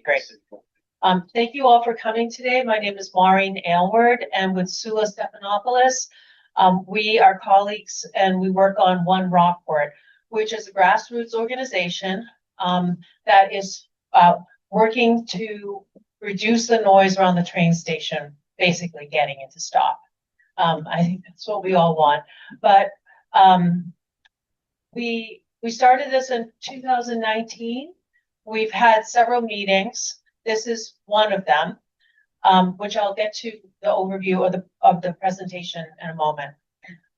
great. Thank you all for coming today. My name is Maureen Aylward, and with Sula Stephanopoulos, we are colleagues and we work on One Rockport, which is a grassroots organization that is working to reduce the noise around the train station, basically getting it to stop. I think that's what we all want. But we started this in 2019. We've had several meetings. This is one of them, which I'll get to the overview of the presentation in a moment.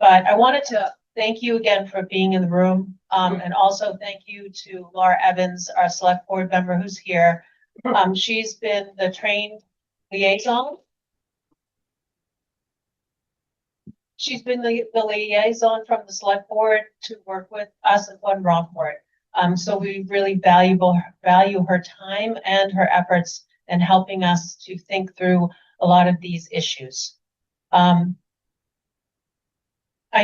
But I wanted to thank you again for being in the room, and also thank you to Laura Evans, our select board member who's here. She's been the trained liaison. She's been the liaison from the select board to work with us at One Rockport. So we really value her time and her efforts in helping us to think through a lot of these issues. I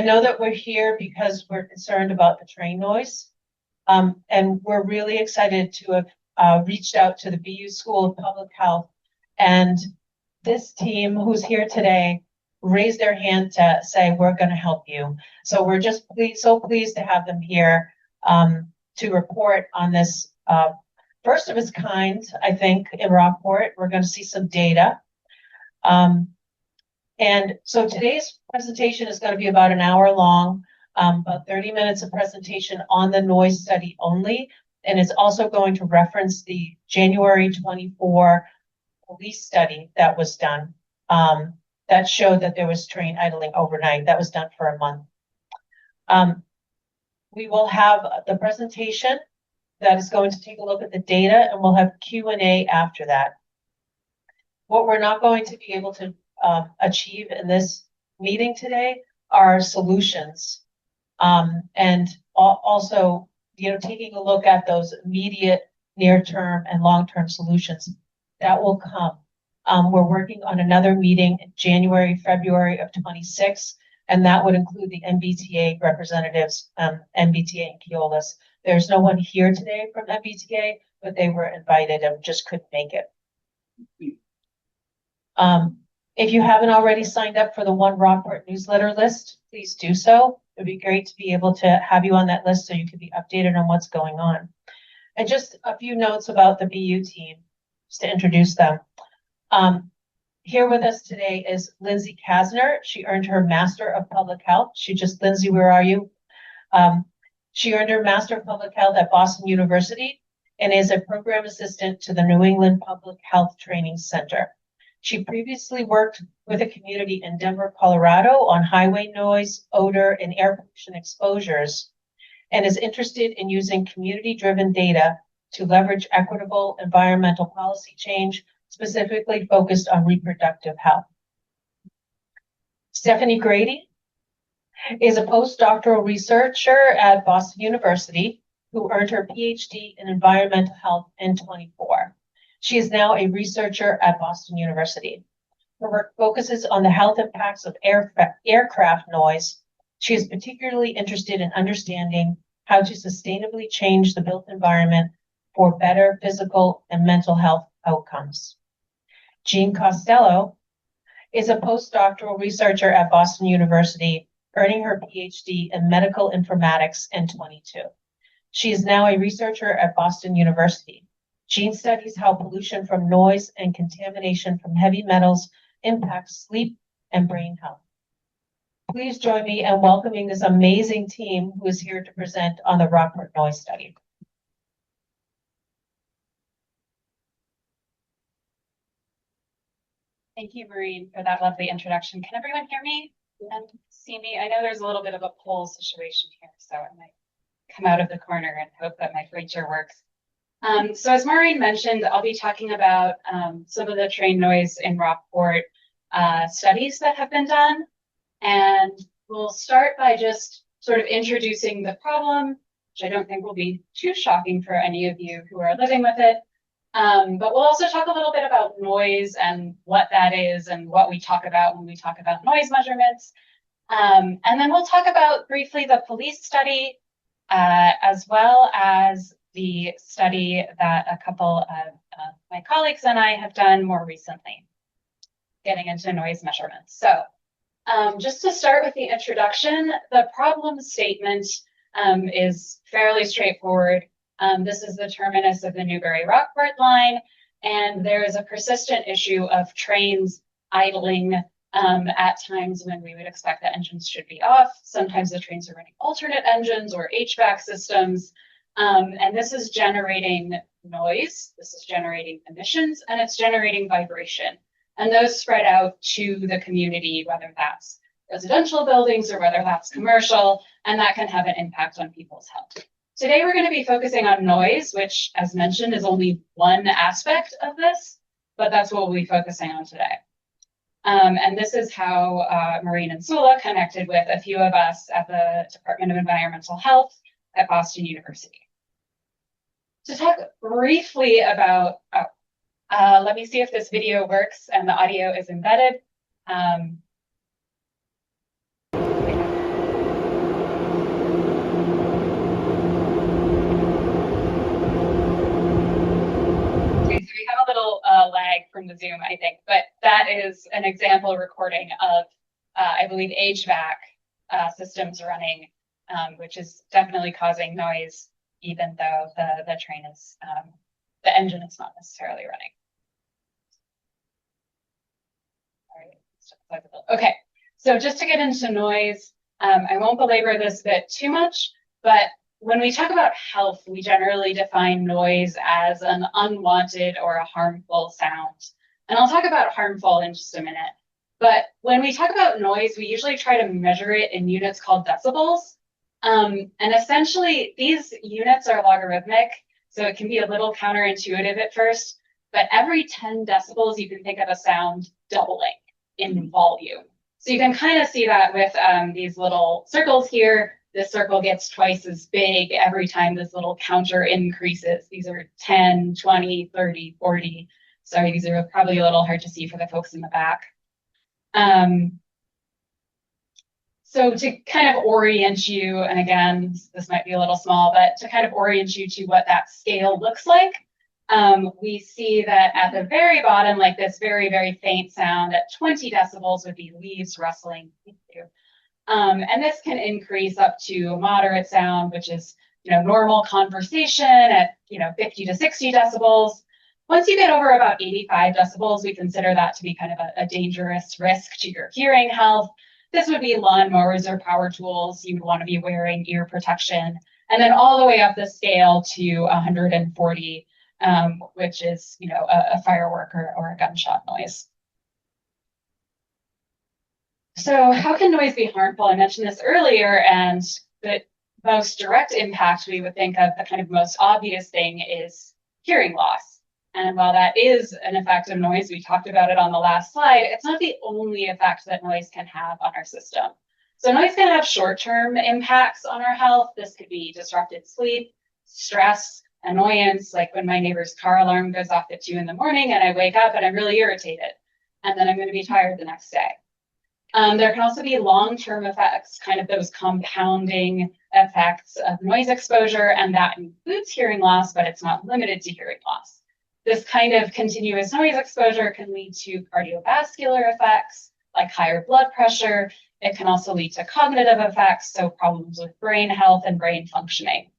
know that we're here because we're concerned about the train noise. And we're really excited to have reached out to the BU School of Public Health, and this team who's here today raised their hand to say, we're going to help you. So we're just so pleased to have them here to report on this first of its kind, I think, in Rockport. We're going to see some data. And so today's presentation is going to be about an hour long, about 30 minutes of presentation on the noise study only. And it's also going to reference the January 24 police study that was done. That showed that there was train idling overnight. That was done for a month. We will have the presentation that is going to take a look at the data, and we'll have Q&A after that. What we're not going to be able to achieve in this meeting today are solutions. And also, taking a look at those immediate, near-term, and long-term solutions that will come. We're working on another meeting in January, February of 26, and that would include the MBTA representatives, MBTA and Keolis. There's no one here today from MBTA, but they were invited and just couldn't make it. If you haven't already signed up for the One Rockport newsletter list, please do so. It'd be great to be able to have you on that list so you can be updated on what's going on. And just a few notes about the BU team, just to introduce them. Here with us today is Lindsay Kasner. She earned her Master of Public Health. Lindsay, where are you? She earned her Master of Public Health at Boston University and is a program assistant to the New England Public Health Training Center. She previously worked with a community in Denver, Colorado on highway noise, odor, and air pollution exposures, and is interested in using community-driven data to leverage equitable environmental policy change, specifically focused on reproductive health. Stephanie Grady is a postdoctoral researcher at Boston University who earned her PhD in environmental health in 2024. She is now a researcher at Boston University. Her work focuses on the health impacts of aircraft noise. She is particularly interested in understanding how to sustainably change the built environment for better physical and mental health outcomes. Jean Costello is a postdoctoral researcher at Boston University, earning her PhD in medical informatics in 2022. She is now a researcher at Boston University. Jean studies how pollution from noise and contamination from heavy metals impacts sleep and brain health. Please join me in welcoming this amazing team who is here to present on the Rockport Noise Study. Thank you, Maureen, for that lovely introduction. Can everyone hear me and see me? I know there's a little bit of a poll situation here, so I might come out of the corner and hope that my pointer works. So as Maureen mentioned, I'll be talking about some of the train noise in Rockport studies that have been done. And we'll start by just sort of introducing the problem, which I don't think will be too shocking for any of you who are living with it. But we'll also talk a little bit about noise and what that is and what we talk about when we talk about noise measurements. And then we'll talk about briefly the police study, as well as the study that a couple of my colleagues and I have done more recently, getting into noise measurements. So just to start with the introduction, the problem statement is fairly straightforward. This is the terminus of the Newbury-Rockport line, and there is a persistent issue of trains idling at times when we would expect the engines should be off. Sometimes the trains are running alternate engines or HVAC systems, and this is generating noise, this is generating emissions, and it's generating vibration. And those spread out to the community, whether that's residential buildings or whether that's commercial, and that can have an impact on people's health. Today, we're going to be focusing on noise, which, as mentioned, is only one aspect of this, but that's what we'll be focusing on today. And this is how Maureen and Sula connected with a few of us at the Department of Environmental Health at Boston University. To talk briefly about, let me see if this video works and the audio is embedded. So we have a little lag from the Zoom, I think, but that is an example recording of, I believe, HVAC systems running, which is definitely causing noise, even though the train is, the engine is not necessarily running. All right. Okay, so just to get into noise, I won't belabor this bit too much, but when we talk about health, we generally define noise as an unwanted or a harmful sound. And I'll talk about harmful in just a minute. But when we talk about noise, we usually try to measure it in units called decibels. And essentially, these units are logarithmic, so it can be a little counterintuitive at first. But every 10 decibels, you can think of a sound doubling in volume. So you can kind of see that with these little circles here. This circle gets twice as big every time this little counter increases. These are 10, 20, 30, 40. Sorry, these are probably a little hard to see for the folks in the back. So to kind of orient you, and again, this might be a little small, but to kind of orient you to what that scale looks like, we see that at the very bottom, like this very, very faint sound at 20 decibels would be leaves rustling. And this can increase up to a moderate sound, which is, normal conversation at, 50 to 60 decibels. Once you get over about 85 decibels, we consider that to be kind of a dangerous risk to your hearing health. This would be lawnmowers or power tools. You would want to be wearing ear protection. And then all the way up the scale to 140, which is, a firework or a gunshot noise. So how can noise be harmful? I mentioned this earlier, and the most direct impact we would think of, the kind of most obvious thing, is hearing loss. And while that is an effect of noise, we talked about it on the last slide, it's not the only effect that noise can have on our system. So noise can have short-term impacts on our health. This could be disrupted sleep, stress, annoyance, like when my neighbor's car alarm goes off at 2 in the morning and I wake up and I'm really irritated, and then I'm going to be tired the next day. There can also be long-term effects, kind of those compounding effects of noise exposure, and that includes hearing loss, but it's not limited to hearing loss. This kind of continuous noise exposure can lead to cardiovascular effects, like higher blood pressure. It can also lead to cognitive effects, so problems with brain health and brain functioning.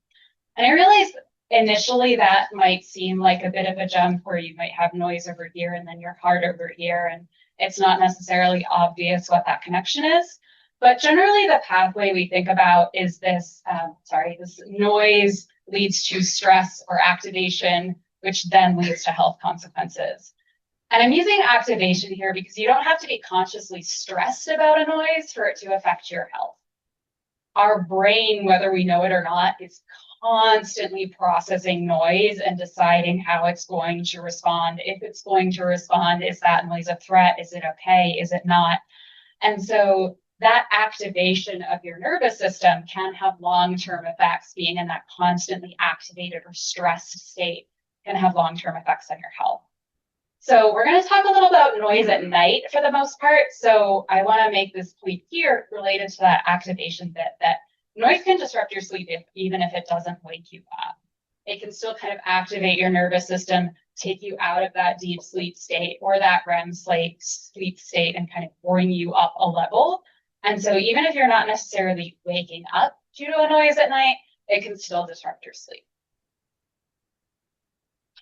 And I realize initially that might seem like a bit of a jump, where you might have noise over here and then your heart over here, and it's not necessarily obvious what that connection is. But generally, the pathway we think about is this, this noise leads to stress or activation, which then leads to health consequences. And I'm using activation here because you don't have to be consciously stressed about a noise for it to affect your health. Our brain, whether we know it or not, is constantly processing noise and deciding how it's going to respond. If it's going to respond, is that noise a threat? Is it okay? Is it not? And so that activation of your nervous system can have long-term effects. Being in that constantly activated or stressed state can have long-term effects on your health. So we're going to talk a little about noise at night for the most part. So I want to make this point here related to that activation bit, that noise can disrupt your sleep even if it doesn't wake you up. It can still kind of activate your nervous system, take you out of that deep sleep state or that REM sleep state and kind of bring you up a level. And so even if you're not necessarily waking up due to a noise at night, it can still disrupt your sleep.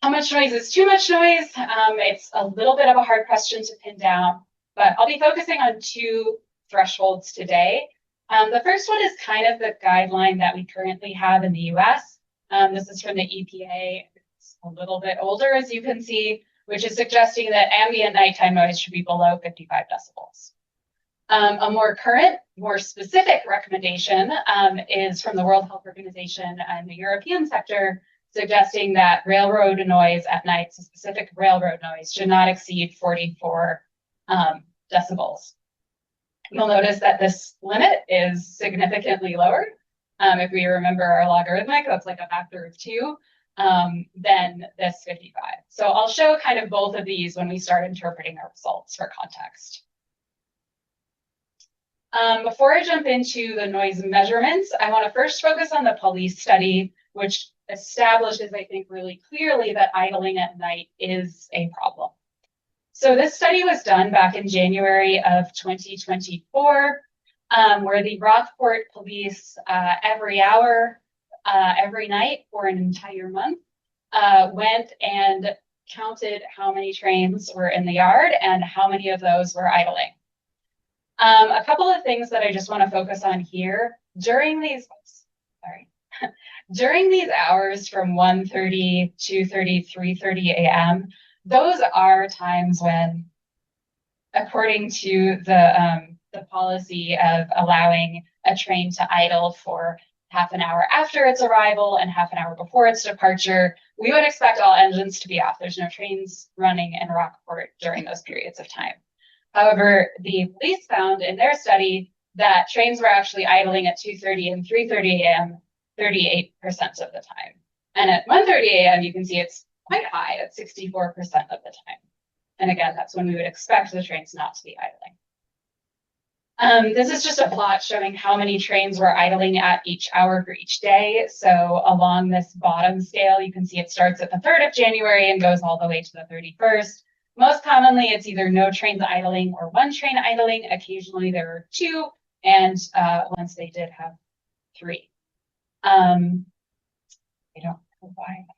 How much noise is too much noise? It's a little bit of a hard question to pin down, but I'll be focusing on two thresholds today. The first one is kind of the guideline that we currently have in the US. This is from the EPA. It's a little bit older, as you can see, which is suggesting that ambient nighttime noise should be below 55 decibels. A more current, more specific recommendation is from the World Health Organization and the European sector, suggesting that railroad noise at night, so specific railroad noise, should not exceed 44 decibels. You'll notice that this limit is significantly lower. If we remember our logarithmic, that's like a factor of 2, than this 55. So I'll show kind of both of these when we start interpreting our results for context. Before I jump into the noise measurements, I want to first focus on the police study, which establishes, I think, really clearly that idling at night is a problem. So this study was done back in January of 2024, where the Rockport Police every hour, every night for an entire month, went and counted how many trains were in the yard and how many of those were idling. A couple of things that I just want to focus on here. During these hours from 1:30, 2:30, 3:30 a.m., those are times when, according to the policy of allowing a train to idle for half an hour after its arrival and half an hour before its departure, we would expect all engines to be off. There's no trains running in Rockport during those periods of time. However, the police found in their study that trains were actually idling at 2:30 and 3:30 a.m. 38% of the time. And at 1:30 a.m., you can see it's quite high at 64% of the time. And again, that's when we would expect the trains not to be idling. This is just a plot showing how many trains were idling at each hour for each day. So along this bottom scale, you can see it starts at the 3rd of January and goes all the way to the 31st. Most commonly, it's either no trains idling or 1 train idling. Occasionally, there are 2, and once they did have 3. I don't know why that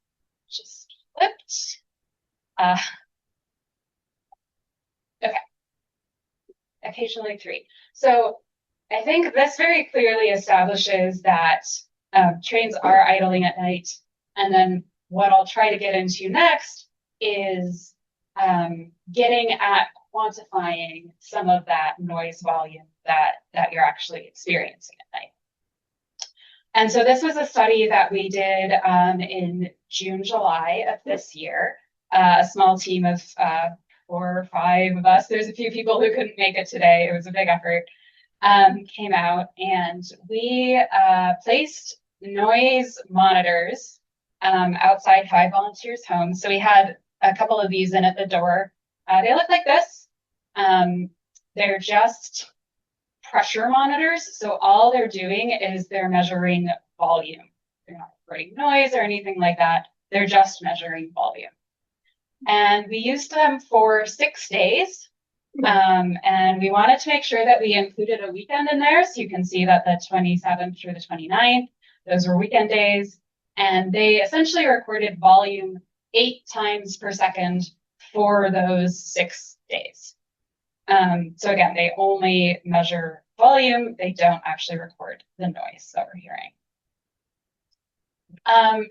just flipped. Okay. Occasionally 3. So I think this very clearly establishes that trains are idling at night. And then what I'll try to get into next is getting at quantifying some of that noise volume that you're actually experiencing at night. And so this was a study that we did in June, July of this year. A small team of 4 or 5 of us, there's a few people who couldn't make it today, it was a big effort, came out, and we placed noise monitors outside 5 volunteers' homes. So we had a couple of these in at the door. They look like this. They're just pressure monitors. So all they're doing is they're measuring volume. They're not recording noise or anything like that. They're just measuring volume. And we used them for 6 days. And we wanted to make sure that we included a weekend in there. So you can see that the 27th through the 29th, those were weekend days. And they essentially recorded volume 8 times per second for those 6 days. So again, they only measure volume. They don't actually record the noise that we're hearing.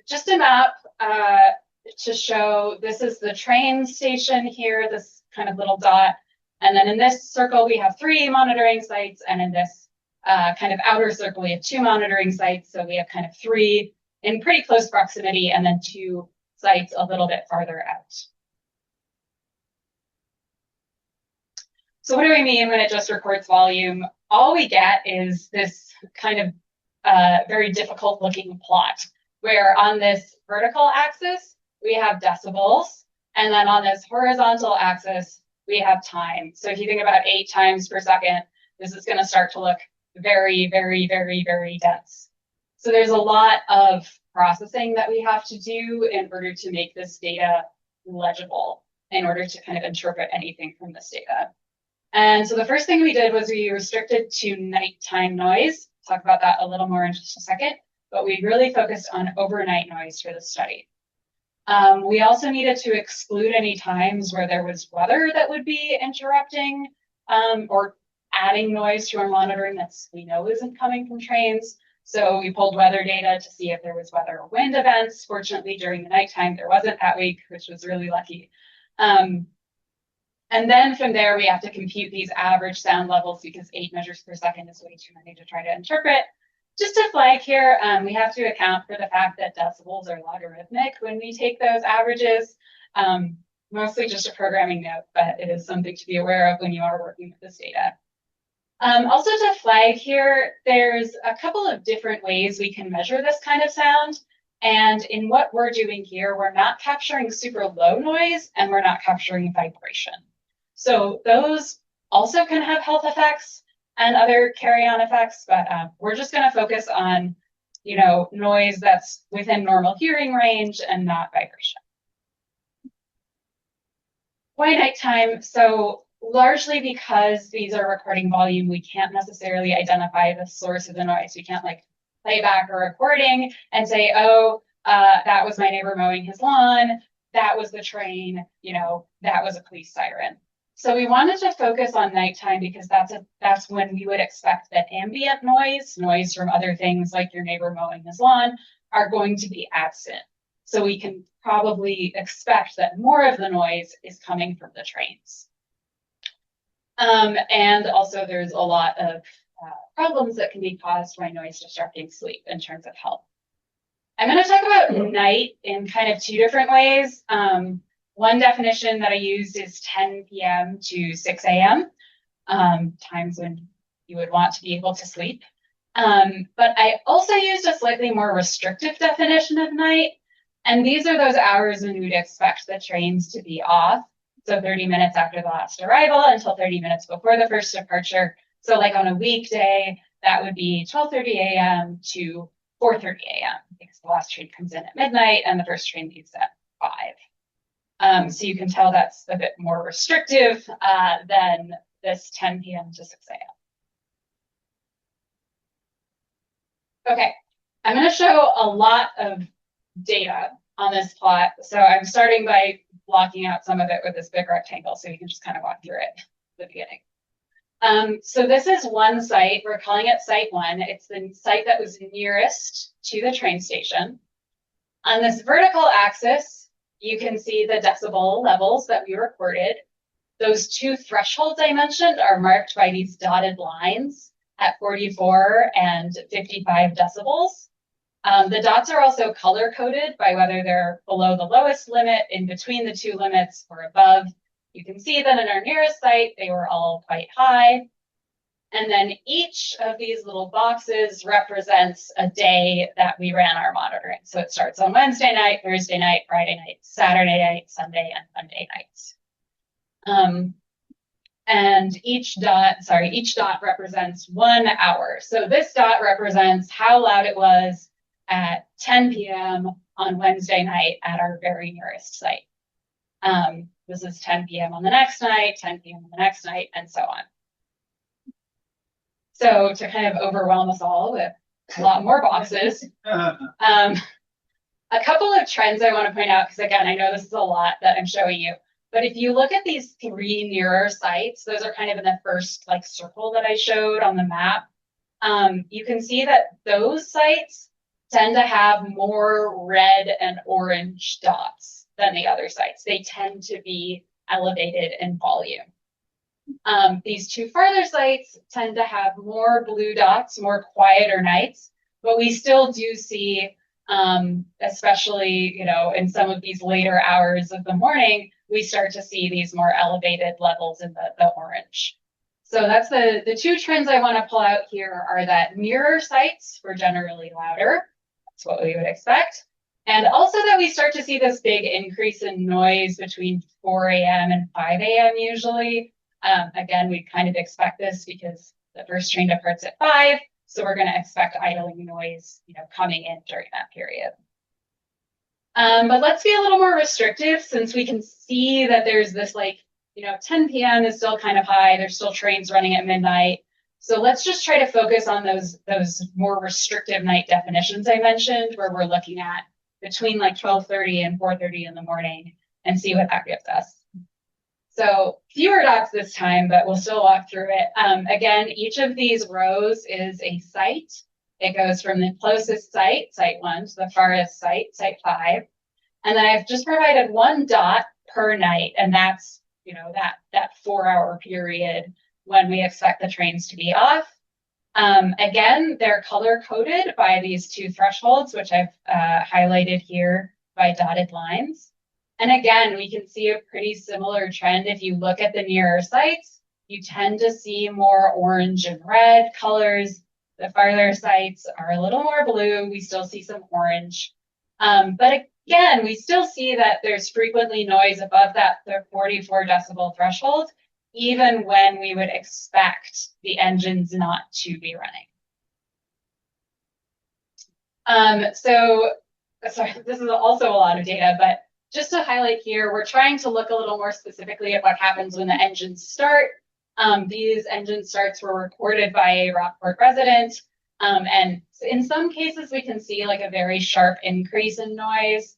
Just a map to show, this is the train station here, this kind of little dot. And then in this circle, we have 3 monitoring sites. And in this kind of outer circle, we have 2 monitoring sites. So we have kind of 3 in pretty close proximity and then 2 sites a little bit farther out. So what do we mean when it just records volume? All we get is this kind of very difficult looking plot where on this vertical axis, we have decibels. And then on this horizontal axis, we have time. So if you think about 8 times per second, this is going to start to look very, very, very, very dense. So there's a lot of processing that we have to do in order to make this data legible in order to kind of interpret anything from this data. And so the first thing we did was we restricted to nighttime noise. Talk about that a little more in just a second, but we really focused on overnight noise for the study. We also needed to exclude any times where there was weather that would be interrupting or adding noise to our monitoring that we know isn't coming from trains. So we pulled weather data to see if there was weather or wind events. Fortunately, during the nighttime, there wasn't that week, which was really lucky. And then from there, we have to compute these average sound levels because 8 measures per second is way too many to try to interpret. Just to flag here, we have to account for the fact that decibels are logarithmic when we take those averages. Mostly just a programming note, but it is something to be aware of when you are working with this data. Also to flag here, there's a couple of different ways we can measure this kind of sound. And in what we're doing here, we're not capturing super low noise and we're not capturing vibration. So those also can have health effects and other carry-on effects, but we're just going to focus on, you know, noise that's within normal hearing range and not vibration. Why nighttime? So largely because these are recording volume, we can't necessarily identify the source of the noise. We can't like play back a recording and say, oh, that was my neighbor mowing his lawn. That was the train, you know, that was a police siren. So we wanted to focus on nighttime because that's when we would expect that ambient noise from other things like your neighbor mowing his lawn are going to be absent. So we can probably expect that more of the noise is coming from the trains. And also there's a lot of problems that can be caused by noise disrupting sleep in terms of health. I'm going to talk about night in kind of 2 different ways. One definition that I used is 10 p.m. to 6 a.m., times when you would want to be able to sleep. But I also used a slightly more restrictive definition of night. And these are those hours when we'd expect the trains to be off. So 30 minutes after the last arrival until 30 minutes before the first departure. So like on a weekday, that would be 12:30 a.m. to 4:30 a.m. because the last train comes in at midnight and the first train leaves at 5. So you can tell that's a bit more restrictive than this 10 p.m. to 6 a.m. Okay, I'm going to show a lot of data on this plot. So I'm starting by blocking out some of it with this big rectangle so you can just kind of walk through it at the beginning. So this is one site. We're calling it Site 1. It's the site that was nearest to the train station. On this vertical axis, you can see the decibel levels that we recorded. Those 2 thresholds I mentioned are marked by these dotted lines at 44 and 55 decibels. The dots are also color-coded by whether they're below the lowest limit, in between the 2 limits, or above. You can see that in our nearest site, they were all quite high. And then each of these little boxes represents a day that we ran our monitoring. So it starts on Wednesday night, Thursday night, Friday night, Saturday night, Sunday, and Monday nights. And each dot represents 1 hour. So this dot represents how loud it was at 10 p.m. on Wednesday night at our very nearest site. This is 10 p.m. on the next night, 10 p.m. on the next night, and so on. So to kind of overwhelm us all with a lot more boxes, a couple of trends I want to point out, because again, I know this is a lot that I'm showing you, but if you look at these 3 nearer sites, those are kind of in the first like circle that I showed on the map. You can see that those sites tend to have more red and orange dots than the other sites. They tend to be elevated in volume. These 2 farther sites tend to have more blue dots, more quieter nights, but we still do see, especially, you know, in some of these later hours of the morning, we start to see these more elevated levels in the orange. So that's the 2 trends I want to pull out here are that nearer sites were generally louder. That's what we would expect. And also that we start to see this big increase in noise between 4 a.m. and 5 a.m. usually. Again, we kind of expect this because the first train departs at 5, so we're going to expect idling noise, you know, coming in during that period. But let's be a little more restrictive since we can see that there's this 10 p.m. is still kind of high. There's still trains running at midnight. So let's just try to focus on those more restrictive night definitions I mentioned, where we're looking at between 12:30 and 4:30 in the morning and see what that gives us. So fewer dots this time, but we'll still walk through it. Again, each of these rows is a site. It goes from the closest site, site 1, to the farthest site, site 5. And then I've just provided 1 dot per night, and that's that 4-hour period when we expect the trains to be off. Again, they're color-coded by these 2 thresholds, which I've highlighted here by dotted lines. And again, we can see a pretty similar trend. If you look at the nearer sites, you tend to see more orange and red colors. The farther sites are a little more blue. We still see some orange. But again, we still see that there's frequently noise above the 44 decibel threshold, even when we would expect the engines not to be running. Sorry, this is also a lot of data, but just to highlight here, we're trying to look a little more specifically at what happens when the engines start. These engine starts were recorded by a Rockport resident. And in some cases, we can see a very sharp increase in noise,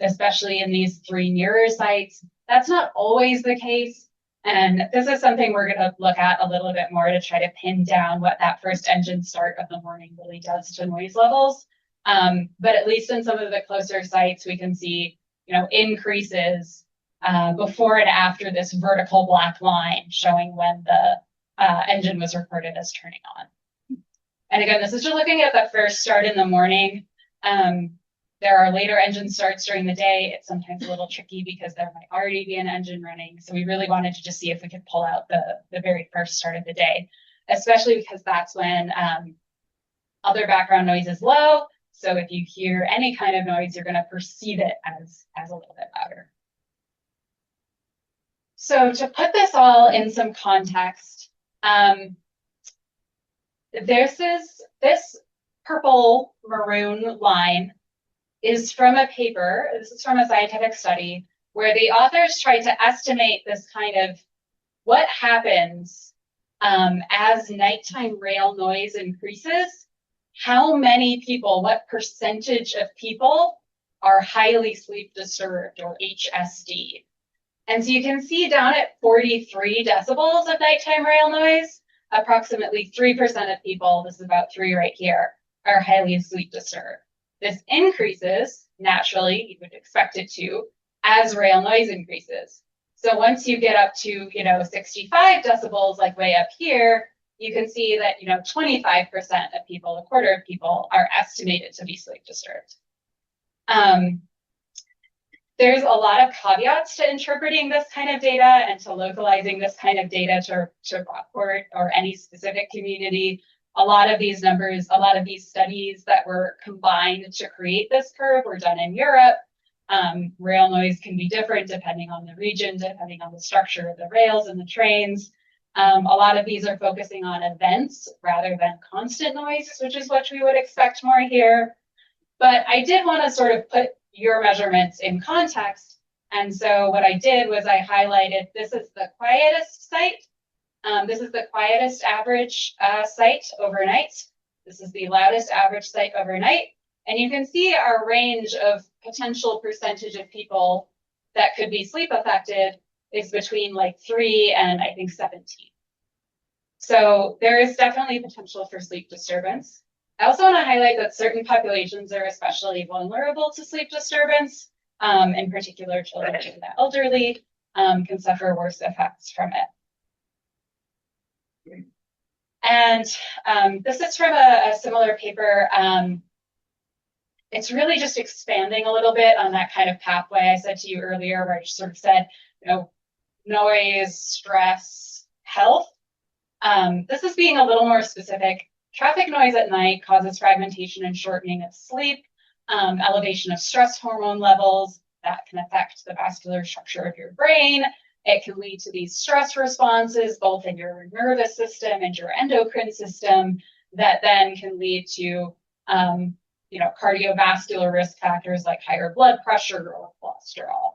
especially in these 3 nearer sites. That's not always the case. And this is something we're going to look at a little bit more to try to pin down what that first engine start of the morning really does to noise levels. But at least in some of the closer sites, we can see, increases before and after this vertical black line showing when the engine was recorded as turning on. And again, this is just looking at the first start in the morning. There are later engine starts during the day. It's sometimes a little tricky because there might already be an engine running. So we really wanted to just see if we could pull out the very first start of the day, especially because that's when other background noise is low. So if you hear any kind of noise, you're going to perceive it as a little bit louder. So to put this all in some context, this purple maroon line is from a paper. This is from a scientific study where the authors tried to estimate this kind of what happens as nighttime rail noise increases. How many people, what percentage of people are highly sleep disturbed or HSD? And so you can see down at 43 decibels of nighttime rail noise, approximately 3% of people, this is about 3 right here, are highly sleep disturbed. This increases, naturally, you would expect it to, as rail noise increases. So once you get up to, 65 decibels, like way up here, you can see that, 25% of people, a quarter of people, are estimated to be sleep disturbed. There's a lot of caveats to interpreting this kind of data and to localizing this kind of data to Rockport or any specific community. A lot of these numbers, a lot of these studies that were combined to create this curve were done in Europe. Rail noise can be different depending on the region, depending on the structure of the rails and the trains. A lot of these are focusing on events rather than constant noise, which is what we would expect more here. But I did want to sort of put your measurements in context. And so what I did was I highlighted, this is the quietest site. This is the quietest average site overnight. This is the loudest average site overnight. And you can see our range of potential percentage of people that could be sleep affected is between 3 and I think 17. So there is definitely potential for sleep disturbance. I also want to highlight that certain populations are especially vulnerable to sleep disturbance. In particular, children and the elderly can suffer worse effects from it. And this is from a similar paper. It's really just expanding a little bit on that kind of pathway I said to you earlier, where I just sort of said, noise, stress, health. This is being a little more specific. Traffic noise at night causes fragmentation and shortening of sleep, elevation of stress hormone levels that can affect the vascular structure of your brain. It can lead to these stress responses, both in your nervous system and your endocrine system, that then can lead to cardiovascular risk factors like higher blood pressure or cholesterol.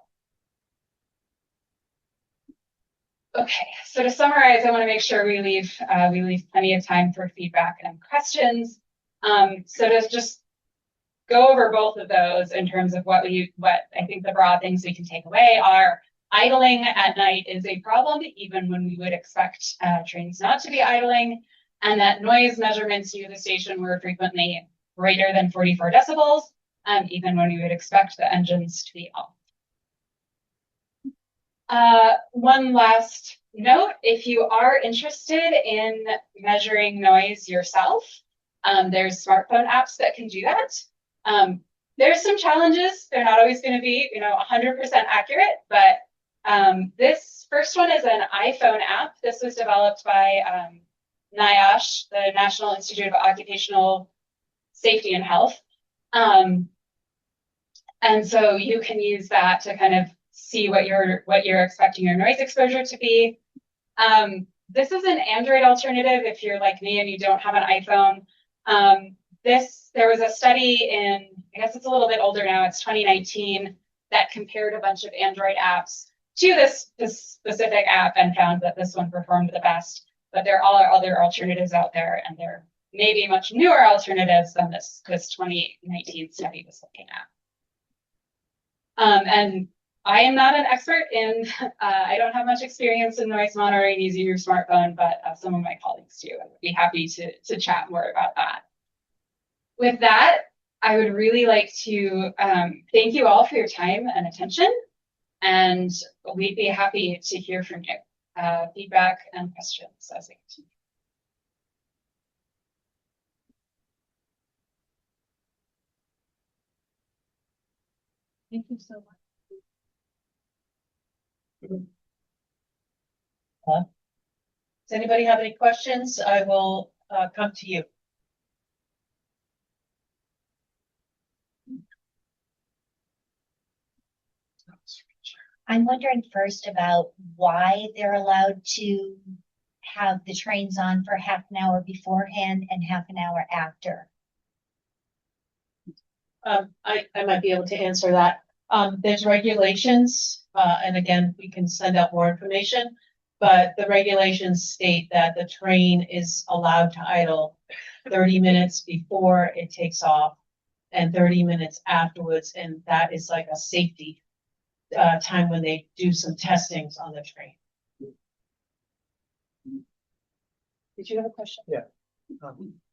Okay, so to summarize, I want to make sure we leave plenty of time for feedback and questions. So to just go over both of those in terms of what I think the broad things we can take away are: idling at night is a problem, even when we would expect trains not to be idling, and that noise measurements near the station were frequently greater than 44 decibels, even when we would expect the engines to be off. One last note, if you are interested in measuring noise yourself, there's smartphone apps that can do that. There's some challenges. They're not always going to be, 100% accurate, but this first one is an iPhone app. This was developed by NIOSH, the National Institute of Occupational Safety and Health. And so you can use that to kind of see what you're expecting your noise exposure to be. This is an Android alternative if you're like me and you don't have an iPhone. There was a study in, I guess it's a little bit older now, it's 2019, that compared a bunch of Android apps to this specific app and found that this one performed the best. But there are other alternatives out there, and there may be much newer alternatives than this 2019 study was looking at. And I am not an expert in, I don't have much experience in noise monitoring using your smartphone, but some of my colleagues do, and would be happy to chat more about that. With that, I would really like to thank you all for your time and attention, and we'd be happy to hear from you, feedback and questions as we continue. Thank you so much. Does anybody have any questions? I will come to you. I'm wondering first about why they're allowed to have the trains on for half an hour beforehand and half an hour after. I might be able to answer that. There's regulations, and again, we can send out more information, but the regulations state that the train is allowed to idle 30 minutes before it takes off and 30 minutes afterwards, and that is like a safety time when they do some testings on the train. Did you have a question? Yeah.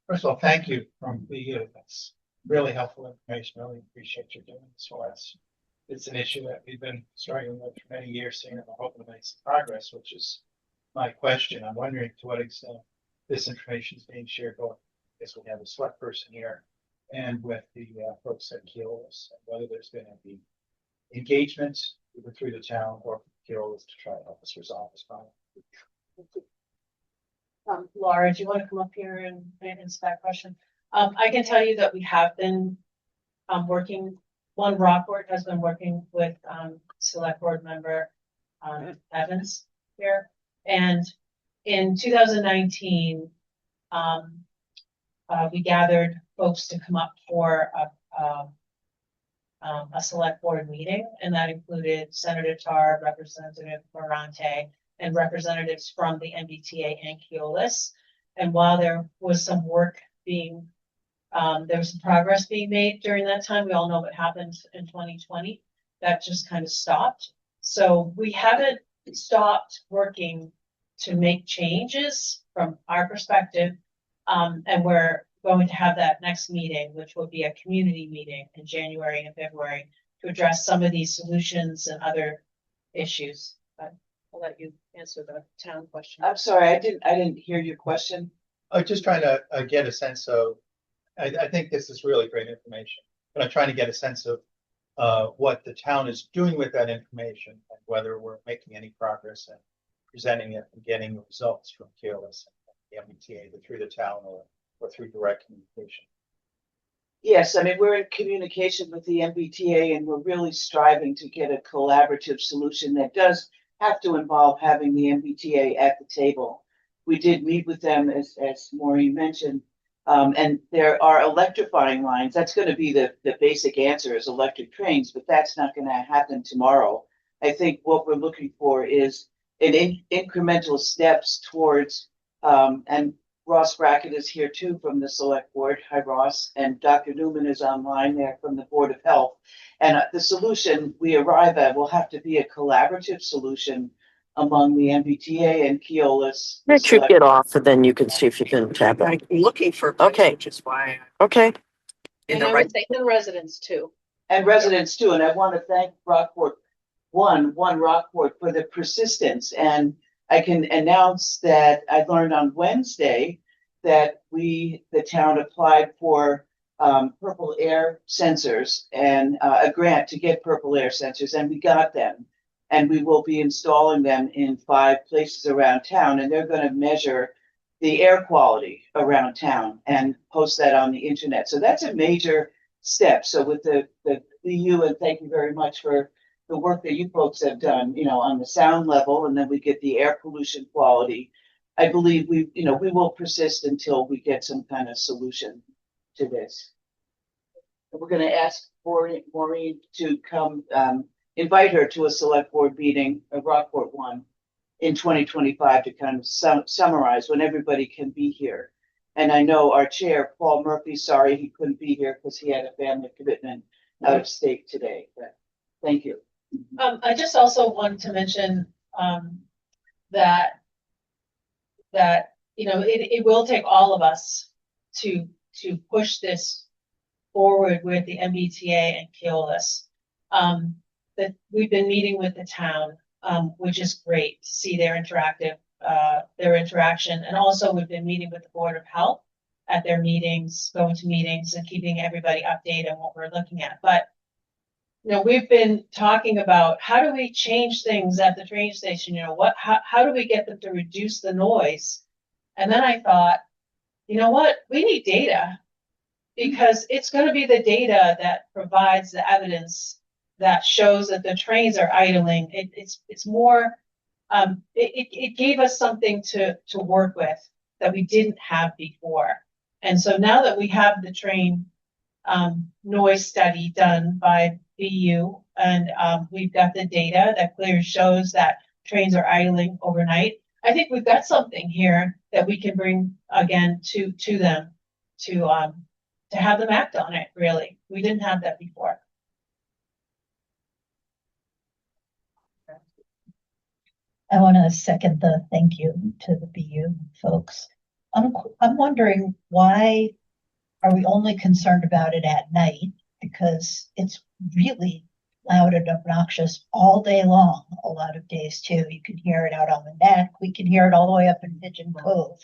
First of all, thank you from you. That's really helpful information. Really appreciate you doing this for us. It's an issue that we've been struggling with for many years, seeing if we're hoping to make some progress, which is my question. I'm wondering to what extent this information is being shared, both as we have a select person here and with the folks at Keolis, and whether there's been any engagement either through the town or Keolis to try to help us resolve this problem. Laura, do you want to come up here and answer that question? I can tell you that we have been working. One Rockport has been working with select board member Evans here, and in 2019, we gathered folks to come up for a select board meeting, and that included Senator Tarr, Representative Morante, and representatives from the MBTA and Keolis. And while there was some work being, there was some progress being made during that time, we all know what happened in 2020. That just kind of stopped. So we haven't stopped working to make changes from our perspective, and we're going to have that next meeting, which will be a community meeting in January and February, to address some of these solutions and other issues. But I'll let you answer the town question. I'm sorry, I didn't hear your question. I'm just trying to get a sense of, I think this is really great information, but I'm trying to get a sense of what the town is doing with that information and whether we're making any progress in presenting it and getting the results from Keolis and the MBTA, either through the town or through direct communication. Yes, I mean, we're in communication with the MBTA and we're really striving to get a collaborative solution that does have to involve having the MBTA at the table. We did meet with them, as Maureen mentioned, And there are electrifying lines. That's going to be the basic answer is electric trains, but that's not going to happen tomorrow. I think what we're looking for is incremental steps towards, and Ross Brackett is here too from the select board. Hi, Ross. And Dr. Newman is online there from the Board of Health. And the solution we arrive at will have to be a collaborative solution among the MBTA and Keolis. Let you get off and then you can see if you can tap it. I'm looking for. Okay. Which is why. Okay. In And the I right. would say the residents too. And residents too. And I want to thank Rockport, one Rockport for the persistence. And I can announce that I learned on Wednesday that the town applied for purple air sensors and a grant to get purple air sensors, and we got them. And we will be installing them in 5 places around town, and they're going to measure the air quality around town and post that on the internet. So that's a major step. So with the BU, and thank you very much for the work that you folks have done, on the sound level, and then we get the air pollution quality. I believe we will persist until we get some kind of solution to this. We're going to ask Maureen to come, invite her to a select board meeting, a Rockport one, in 2025 to kind of summarize when everybody can be here. And I know our chair, Paul Murphy, sorry he couldn't be here because he had a family commitment out of state today, but thank you. I just also wanted to mention, that it will take all of us to push this forward with the MBTA and Keolis. That we've been meeting with the town, which is great to see their interaction. And also we've been meeting with the Board of Health at their meetings, going to meetings and keeping everybody updated on what we're looking at. But we've been talking about how do we change things at the train station? How do we get them to reduce the noise? And then I thought, you know what, we need data, because it's going to be the data that provides the evidence that shows that the trains are idling. It's more, it gave us something to work with that we didn't have before. And so now that we have the train noise study done by BU, and we've got the data that clearly shows that trains are idling overnight, I think we've got something here that we can bring again to them to have them act on it. Really, we didn't have that before. I want to second the thank you to the BU folks. I'm wondering, why are we only concerned about it at night? Because it's really loud and obnoxious all day long, a lot of days too. You can hear it out on the neck. We can hear it all the way up in Pigeon Cove.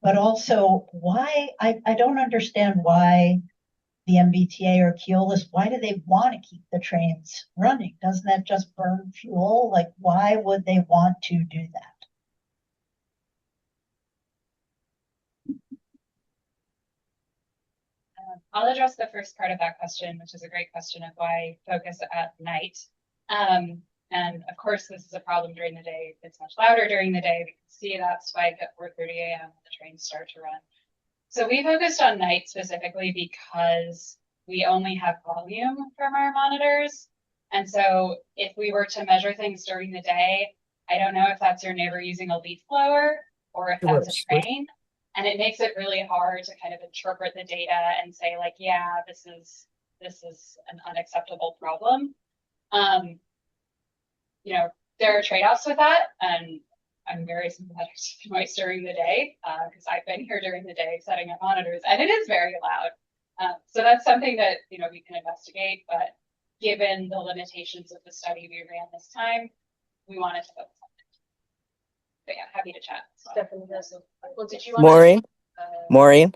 But also, why, I don't understand why the MBTA or Keolis, why do they want to keep the trains running? Doesn't that just burn fuel? Like, why would they want to do that? I'll address the first part of that question, which is a great question of why focus at night. And of course, this is a problem during the day. It's much louder during the day. We can see that spike at 4:30 a.m. when the trains start to run. So we focused on night specifically because we only have volume from our monitors. And so if we were to measure things during the day, I don't know if that's your neighbor using a leaf blower or if that's a train. And it makes it really hard to kind of interpret the data and say, like, yeah, this is an unacceptable problem. There are trade-offs with that, and I'm very sympathetic to the noise during the day because I've been here during the day setting up monitors, and it is very loud. So that's something that we can investigate. But given the limitations of the study we ran this time, we wanted to focus on it. But yeah, happy to chat. Stephanie has a, well, did you Maureen? Maureen?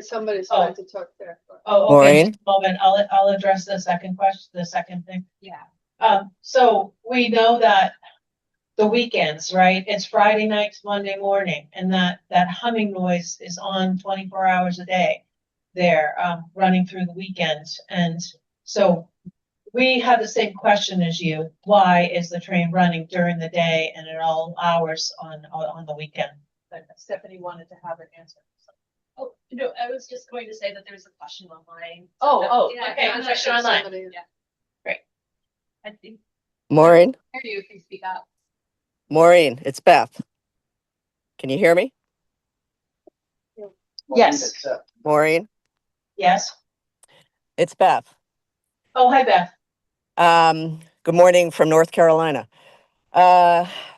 Somebody's trying to talk there. Oh, okay. Maureen? Just a moment. I'll address the second question, the second thing. Yeah. So we know that the weekends, right? It's Friday night to Monday morning, and that humming noise is on 24 hours a day there, running through the weekends. And so we have the same question as you. Why is the train running during the day and at all hours on the weekend? but Stephanie wanted to have an answer. Oh, no, I was just going to say that there's a question online. Okay, I'm not question sure online. somebody- Yeah. Great. I think, Maureen, hear you if you speak up. Maureen, it's Beth. Can you hear me? Yes. Maureen, Yes. it's Beth. Oh, hi, Beth. Good morning from North Carolina.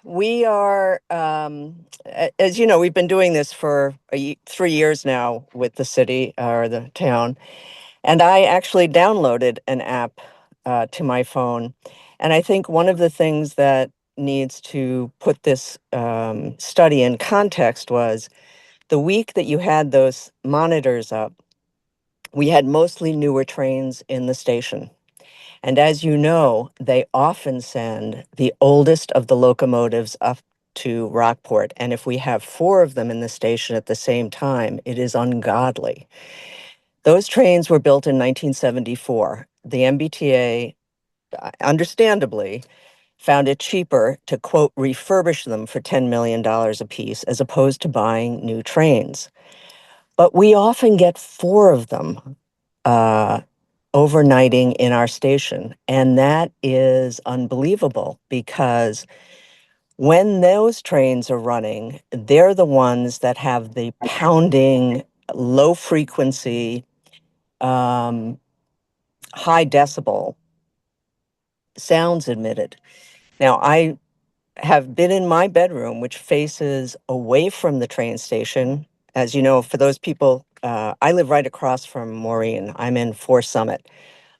We are, as you know, we've been doing this for 3 years now with the city or the town. And I actually downloaded an app to my phone. And I think one of the things that needs to put this study in context was the week that you had those monitors up, we had mostly newer trains in the station. And as you know, they often send the oldest of the locomotives up to Rockport. And if we have 4 of them in the station at the same time, it is ungodly. Those trains were built in 1974. The MBTA, understandably, found it cheaper to, quote, refurbish them for $10 million apiece as opposed to buying new trains. But we often get 4 of them overnighting in our station. And that is unbelievable because when those trains are running, they're the ones that have the pounding, low frequency, high decibel sounds emitted. Now, I have been in my bedroom, which faces away from the train station. As you know, for those people, I live right across from Maureen. I'm in Forest Summit.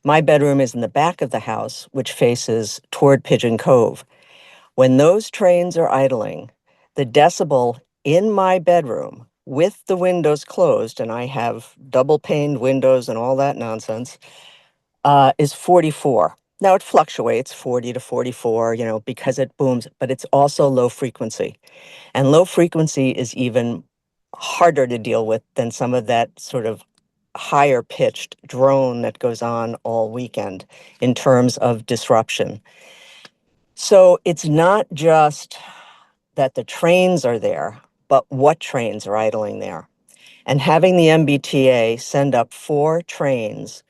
My bedroom is in the back of the house, which faces toward Pigeon Cove. When those trains are idling, the decibel in my bedroom with the windows closed, and I have double paned windows and all that nonsense, is 44. Now it fluctuates 40 to 44, because it booms, but it's also low frequency. And low frequency is even harder to deal with than some of that sort of higher pitched drone that goes on all weekend in terms of disruption. So it's not just that the trains are there, but what trains are idling there. And having the MBTA send up 4 trains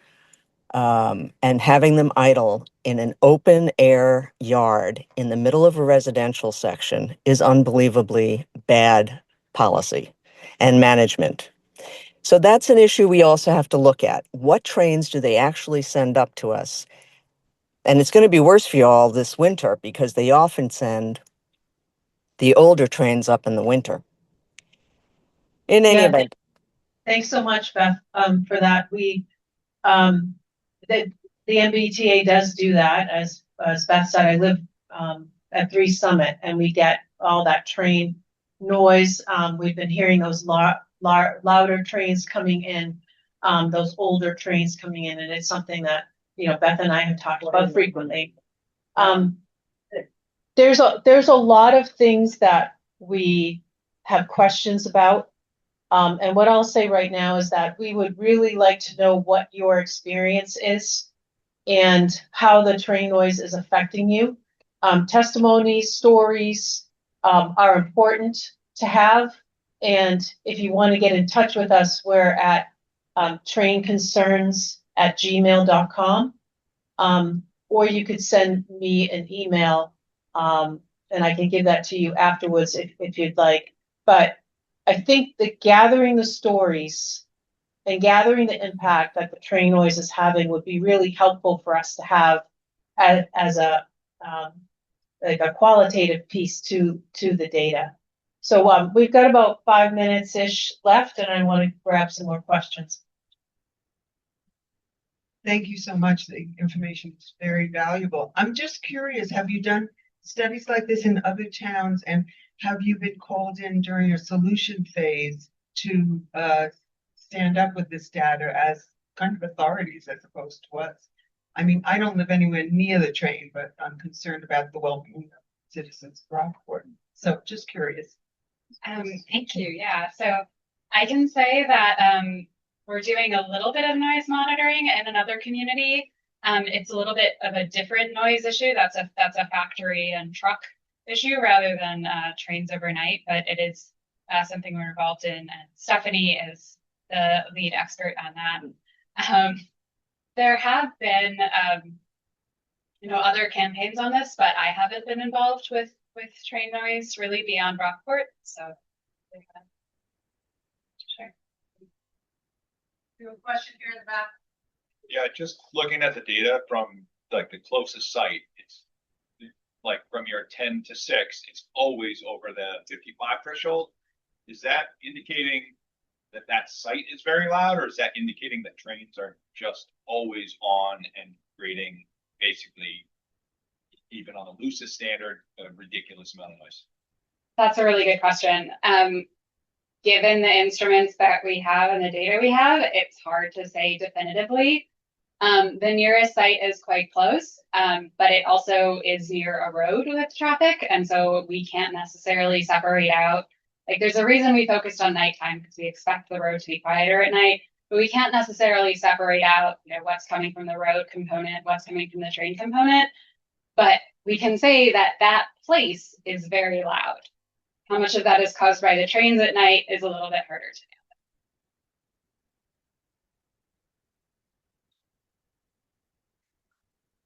and having them idle in an open air yard in the middle of a residential section is unbelievably bad policy and management. So that's an issue we also have to look at. What trains do they actually send up to us? And it's going to be worse for you all this winter because they often send the older trains up in the winter. In any Yeah, event, Thanks so much, Beth, for that. Um, the, the MBTA does do that. As Beth said, I live, at 3 Summit and we get all that train noise. We've been hearing those louder trains coming in, those older trains coming in, and it's something that, Beth and I have talked about frequently. There's a lot of things that we have questions about. And what I'll say right now is that we would really like to know what your experience is and how the train noise is affecting you. Testimonies, stories, are important to have. And if you want to get in touch with us, we're at, trainconcerns@gmail.com. Or you could send me an email, and I can give that to you afterwards if you'd like. But I think that gathering the stories and gathering the impact that the train noise is having would be really helpful for us to have as a like a qualitative piece to the data. So we've got about 5 minutes-ish left, and I want to grab some more questions. Thank you so much. The information is very valuable. I'm just curious, have you done studies like this in other towns, and have you been called in during your solution phase to stand up with this data as kind of authorities as opposed to us? I mean, I don't live anywhere near the train, but I'm concerned about the well-being of citizens of Rockport. So just curious. Thank you. Yeah. So I can say that we're doing a little bit of noise monitoring in another community. It's a little bit of a different noise issue. That's a factory and truck issue rather than trains overnight, but it is something we're involved in, and Stephanie is the lead expert on that. There have been, other campaigns on this, but I haven't been involved with train noise really beyond Rockport, so. Sure. You have a question here in the back? Yeah, just looking at the data from like the closest site, it's like from your 10 to 6, it's always over the 55 threshold. Is that indicating that that site is very loud, or is that indicating that trains are just always on and creating basically, even on the loosest standard, a ridiculous amount of noise? That's a really good question. Given the instruments that we have and the data we have, it's hard to say definitively. The nearest site is quite close, but it also is near a road with traffic. And so we can't necessarily separate out, like there's a reason we focused on nighttime because we expect the road to be quieter at night, but we can't necessarily separate out, what's coming from the road component, what's coming from the train component. But we can say that that place is very loud. How much of that is caused by the trains at night is a little bit harder to know.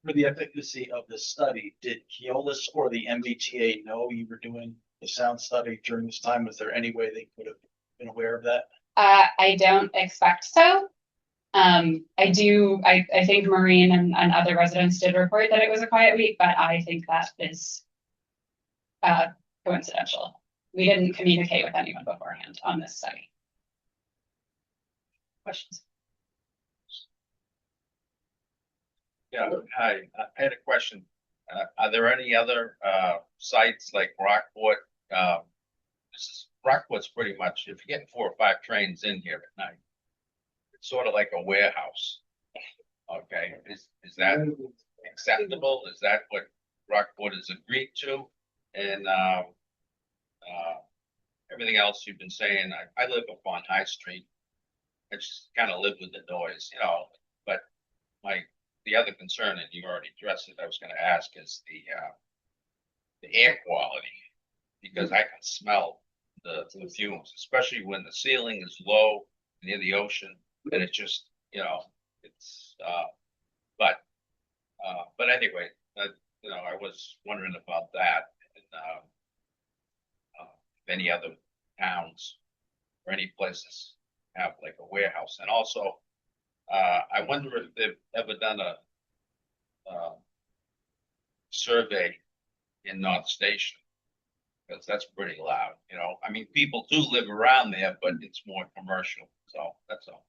For the efficacy of the study, did Keolis or the MBTA know you were doing the sound study during this time? Was there any way they could have been aware of that? I don't expect so. I think Maureen and other residents did report that it was a quiet week, but I think that is coincidental. We didn't communicate with anyone beforehand on this study. Questions? Yeah, hi, I had a question. Are there any other sites like Rockport? Rockport's pretty much, if you're getting 4 or 5 trains in here at night, it's sort of like a warehouse. Okay, is that acceptable? Is that what Rockport has agreed to? And everything else you've been saying, I live up on High Street. I just kind of live with the noise, but the other concern, and you already addressed it, I was going to ask, is the air quality, because I can smell the fumes, especially when the ceiling is low near the ocean, and it just, it's, but anyway, I was wondering about that, and if any other towns or any places have like a warehouse, and also, I wonder if they've ever done a survey in North Station, because that's pretty loud, I mean, people do live around there, but it's more commercial, so that's all.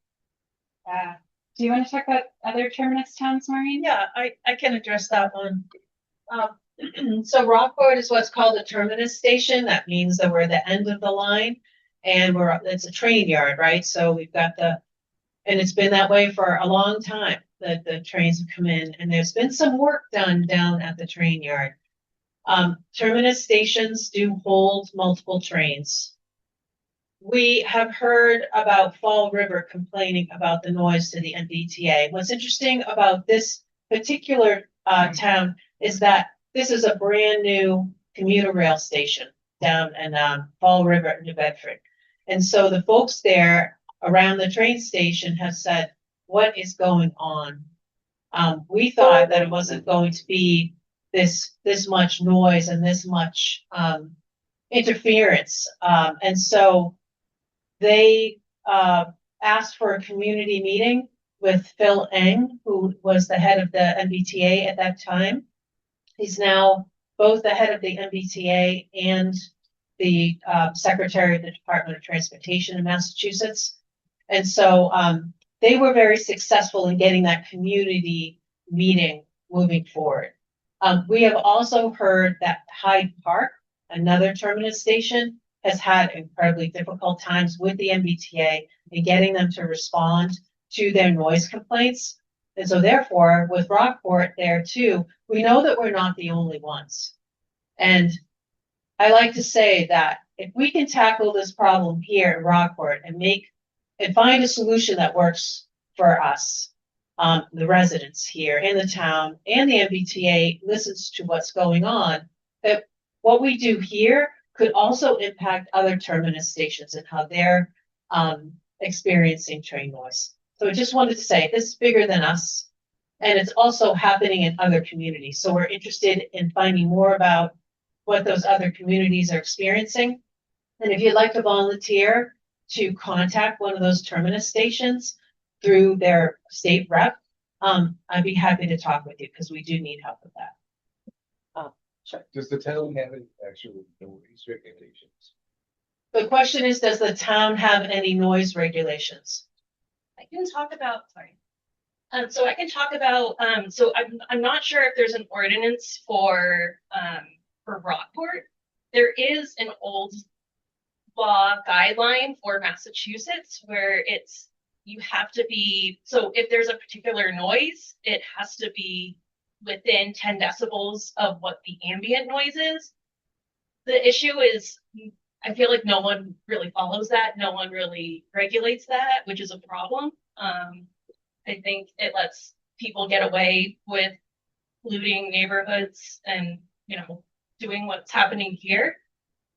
Do you want to talk about other terminus towns, Maureen? Yeah, I can address that one. So Rockport is what's called a terminus station. That means that we're the end of the line, and it's a train yard, right? So we've got and it's been that way for a long time that the trains have come in, and there's been some work done down at the train yard. Terminus stations do hold multiple trains. We have heard about Fall River complaining about the noise to the MBTA. What's interesting about this particular town is that this is a brand new commuter rail station down in Fall River, New Bedford. And so the folks there around the train station have said, what is going on? We thought that it wasn't going to be this much noise and this much interference. And so they asked for a community meeting with Phil Eng, who was the head of the MBTA at that time. He's now both the head of the MBTA and the secretary of the Department of Transportation in Massachusetts. And so they were very successful in getting that community meeting moving forward. We have also heard that Hyde Park, another terminus station, has had incredibly difficult times with the MBTA in getting them to respond to their noise complaints. And so therefore, with Rockport there too, we know that we're not the only ones. And I like to say that if we can tackle this problem here in Rockport and find a solution that works for us, the residents here in the town, and the MBTA listens to what's going on, that what we do here could also impact other terminus stations and how they're experiencing train noise. So I just wanted to say this is bigger than us. And it's also happening in other communities. So we're interested in finding more about what those other communities are experiencing. And if you'd like to volunteer to contact one of those terminus stations through their state rep, I'd be happy to talk with you because we do need help with that. Does the town have any actual noise regulations? The question is, does the town have any noise regulations? I can talk about, sorry. So I can talk about, so I'm not sure if there's an ordinance for Rockport. There is an old law guideline for Massachusetts where it's, you have to be, so if there's a particular noise, it has to be within 10 decibels of what the ambient noise is. The issue is, I feel like no one really follows that. No one really regulates that, which is a problem. I think it lets people get away with looting neighborhoods and, you know, doing what's happening here.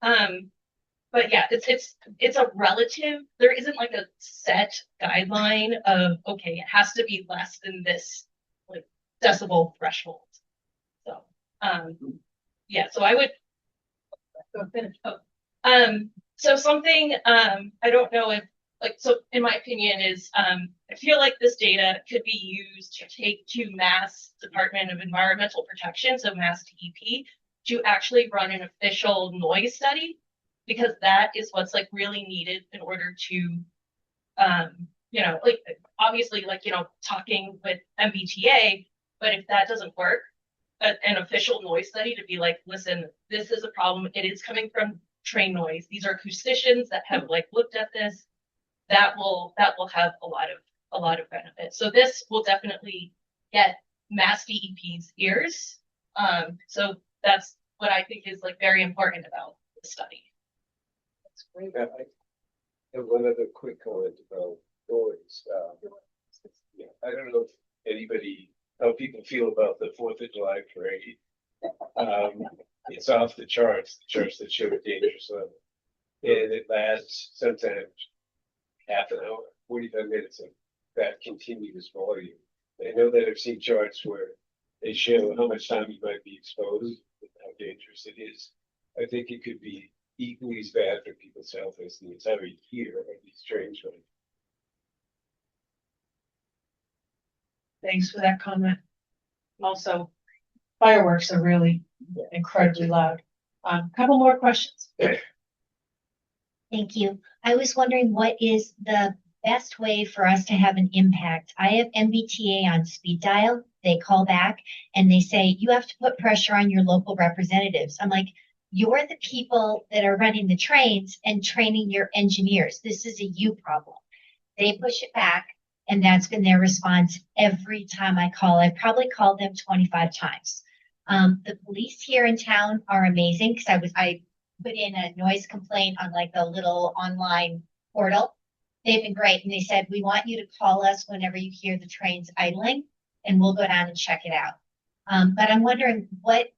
But yeah, it's a relative, there isn't like a set guideline of, okay, it has to be less than this like decibel threshold. So, yeah, so I would go finish. So something, I don't know if, like, so in my opinion is, I feel like this data could be used to take to Mass Department of Environmental Protection, so Mass DEP, to actually run an official noise study, because that is what's like really needed in order to, you know, like, obviously, like, you know, talking with MBTA, but if that doesn't work, an official noise study to be like, listen, this is a problem. It is coming from train noise. These are acousticians that have like looked at this. That will have a lot of benefit. So this will definitely get Mass DEP's ears. So that's what I think is like very important about the study. That's great. I have one other quick comment about noise. Yeah, I don't know if how people feel about the 4th of July parade. It's off the charts that show a dangerous level. And it lasts sometimes half an hour, 45 minutes of that continuous volume. I know that I've seen charts where they show how much time you might be exposed and how dangerous it is. I think it could be equally as bad for people's health as the entire year of these trains running. Thanks for that comment. Also, fireworks are really incredibly loud. Couple more questions. Thank you. I was wondering what is the best way for us to have an impact? I have MBTA on speed dial. They call back and they say, you have to put pressure on your local representatives. I'm like, you're the people that are running the trains and training your engineers. This is a you problem. They push it back, and that's been their response every time I call. I probably called them 25 times. The police here in town are amazing because I put in a noise complaint on like the little online portal. They've been great. And they said, we want you to call us whenever you hear the trains idling and we'll go down and check it out. But I'm wondering, what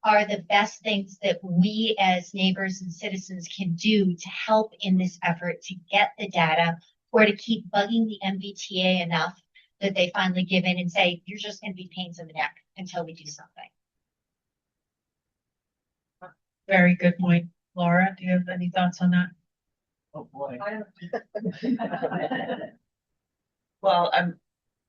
are the best things that we as neighbors and citizens can do to help in this effort to get the data, or to keep bugging the MBTA enough that they finally give in and say, you're just going to be pains in the neck until we do something. Very good point. Laura, do you have any thoughts on that? Oh, boy. Well,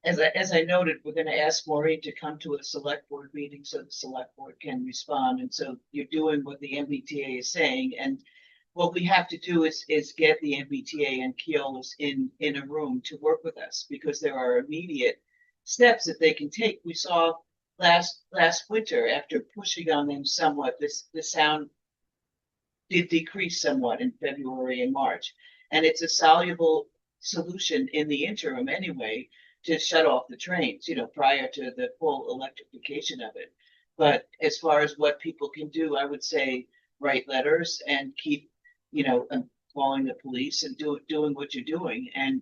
as I noted, we're gonna ask Maureen to come to a select board meeting so the select board can respond. And so you're doing what the MBTA is saying. And what we have to do is get the MBTA and Keolis in a room to work with us, because there are immediate steps that they can take. We saw last winter, after pushing on them somewhat, the sound did decrease somewhat in February and March. And it's a soluble solution in the interim anyway, to shut off the trains, you know, prior to the full electrification of it. But as far as what people can do, I would say write letters and keep, you know, calling the police and doing what you're doing and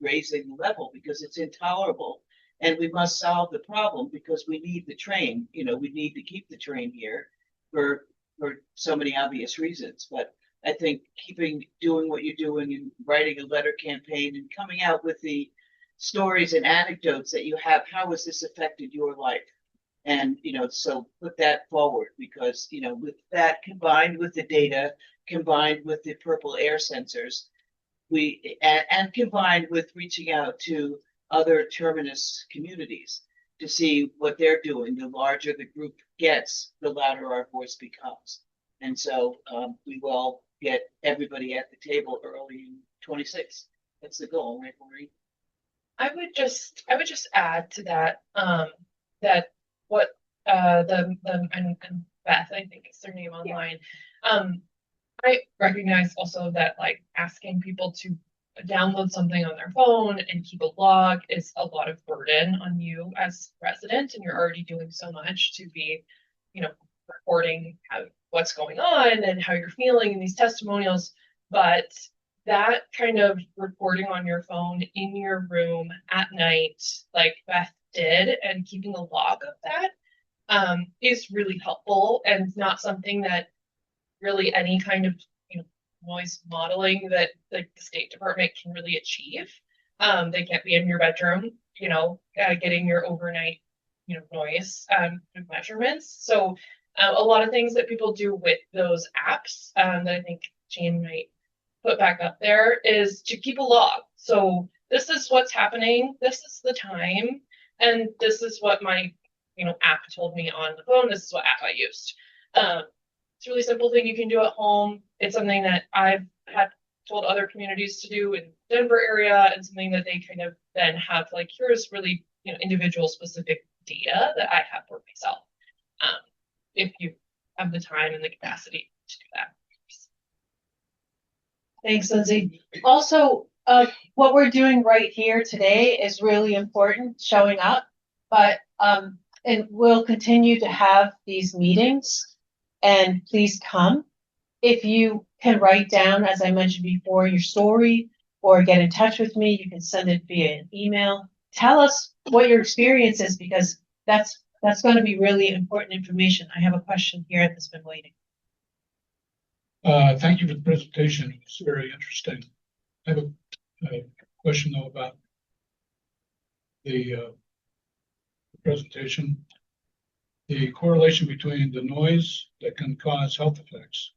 raising the level, because it's intolerable. And we must solve the problem, because we need the train, you know, we need to keep the train here for for so many obvious reasons, but I think doing what you're doing and writing a letter campaign and coming out with the stories and anecdotes that you have, how has this affected your life? And, so put that forward because, with that combined with the data, combined with the purple air sensors, and combined with reaching out to other terminus communities to see what they're doing, the larger the group gets, the louder our voice becomes. And so we will get everybody at the table early in 26. That's the goal, right, Maureen? I would just add to that, that what, and Beth, I think is their name online. I recognize also that like asking people to download something on their phone and keep a log is a lot of burden on you as resident, and you're already doing so much to be, reporting what's going on and how you're feeling in these testimonials. But that kind of reporting on your phone in your room at night, like Beth did, and keeping a log of that is really helpful and not something that really any kind of noise modeling that like the State Department can really achieve. They can't be in your bedroom, getting your overnight, noise measurements. So a lot of things that people do with those apps that I think Jane might put back up there is to keep a log. So this is what's happening. This is the time, and this is what my app told me on the phone. This is what app I used. It's a really simple thing you can do at home. It's something that I've had told other communities to do in Denver area, and something that they kind of then have like, here's really individual specific data that I have for myself. If you have the time and the capacity to do that. Thanks, Lindsay. Also, what we're doing right here today is really important, showing up, but and we'll continue to have these meetings, and please come. If you can write down, as I mentioned before, your story or get in touch with me, you can send it via an email. Tell us what your experience is, because that's going to be really important information. I have a question here that's been waiting. Thank you for the presentation. It was very interesting. I have a question though about the presentation. The correlation between the noise that can cause health effects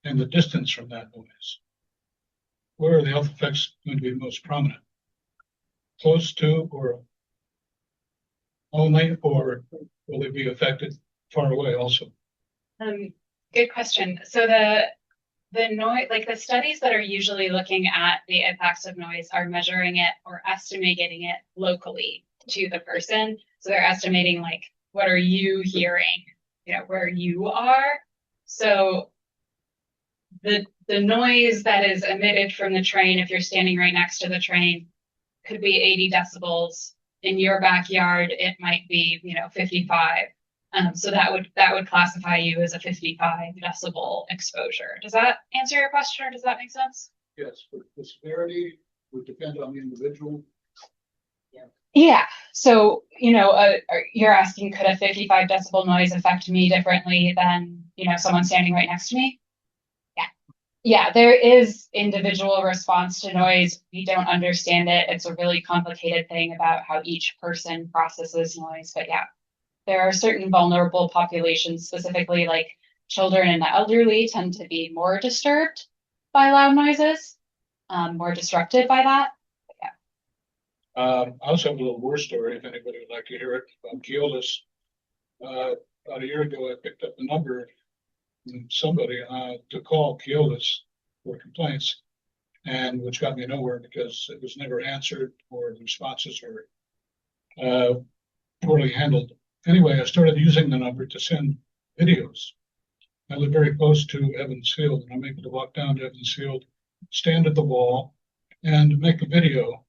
and the distance from that noise. Where are the health effects going to be most prominent? Close to or only, or will they be affected far away also? Good question. So the noise, like the studies that are usually looking at the impacts of noise are measuring it or estimating it locally to the person. So they're estimating like, what are you hearing, where you are. So the noise that is emitted from the train, if you're standing right next to the train, could be 80 decibels. In your backyard, it might be, 55. So that would classify you as a 55 decibel exposure. Does that answer your question, or does that make sense? Yes, but the severity would depend on the individual. Yeah. So, you're asking, could a 55 decibel noise affect me differently than, someone standing right next to me? Yeah. Yeah, there is individual response to noise. We don't understand it. It's a really complicated thing about how each person processes noise. But yeah, there are certain vulnerable populations, specifically like children and the elderly, tend to be more disturbed by loud noises, more disrupted by that. I also have a little war story if anybody would like to hear it about Keolis. About a year ago, I picked up the number from somebody to call Keolis for complaints, and which got me nowhere because it was never answered or the responses were poorly handled. Anyway, I started using the number to send videos. I live very close to Evans Field, and I'm able to walk down to Evans Field, stand at the wall, and make a video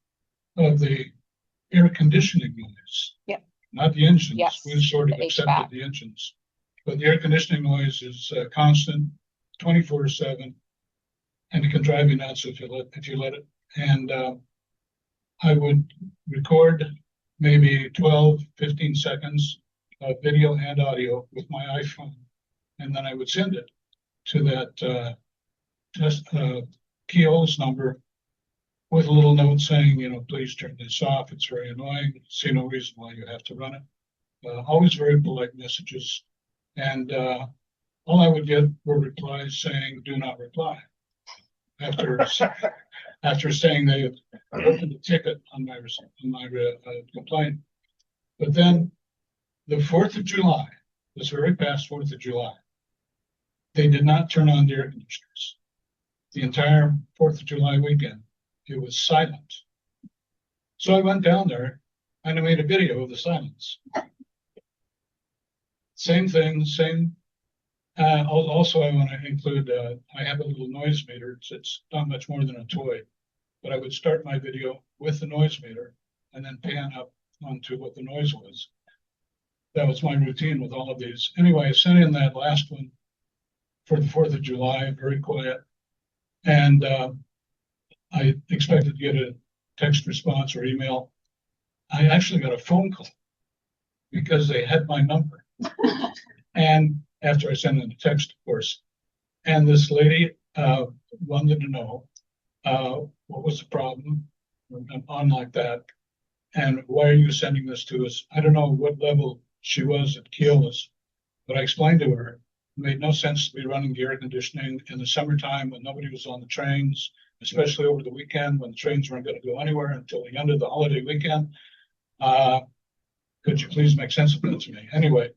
of the air conditioning noise. Yep. Not the engines. Yes, We sort of the accepted HVAC. the engines. But the air conditioning noise is constant, 24/7, and it can drive you nuts if you let it. And I would record maybe 12, 15 seconds of video and audio with my iPhone and then I would send it to that Keolis number with a little note saying, you know, please turn this off. It's very annoying. See no reason why you have to run it. Always very polite messages. And all I would get were replies saying, do not reply. After saying they had opened a ticket on my complaint. But then the 4th of July, this very past 4th of July, they did not turn on the air conditioners. The entire 4th of July weekend, it was silent. So I went down there and I made a video of the silence. Same thing, same. Also, I want to include, I have a little noise meter. It's not much more than a toy, but I would start my video with the noise meter and then pan up onto what the noise was. That was my routine with all of these. Anyway, I sent in that last one for the 4th of July, very quiet. And I expected to get a text response or email. I actually got a phone call because they had my number. And after I sent in the text, of course, and this lady wanted to know what was the problem on like that, and why are you sending this to us? I don't know what level she was at Keolis, but I explained to her it made no sense to be running the air conditioning in the summertime when nobody was on the trains, especially over the weekend when the trains weren't going to go anywhere until the end of the holiday weekend. Could you please make sense of that to me? Anyway,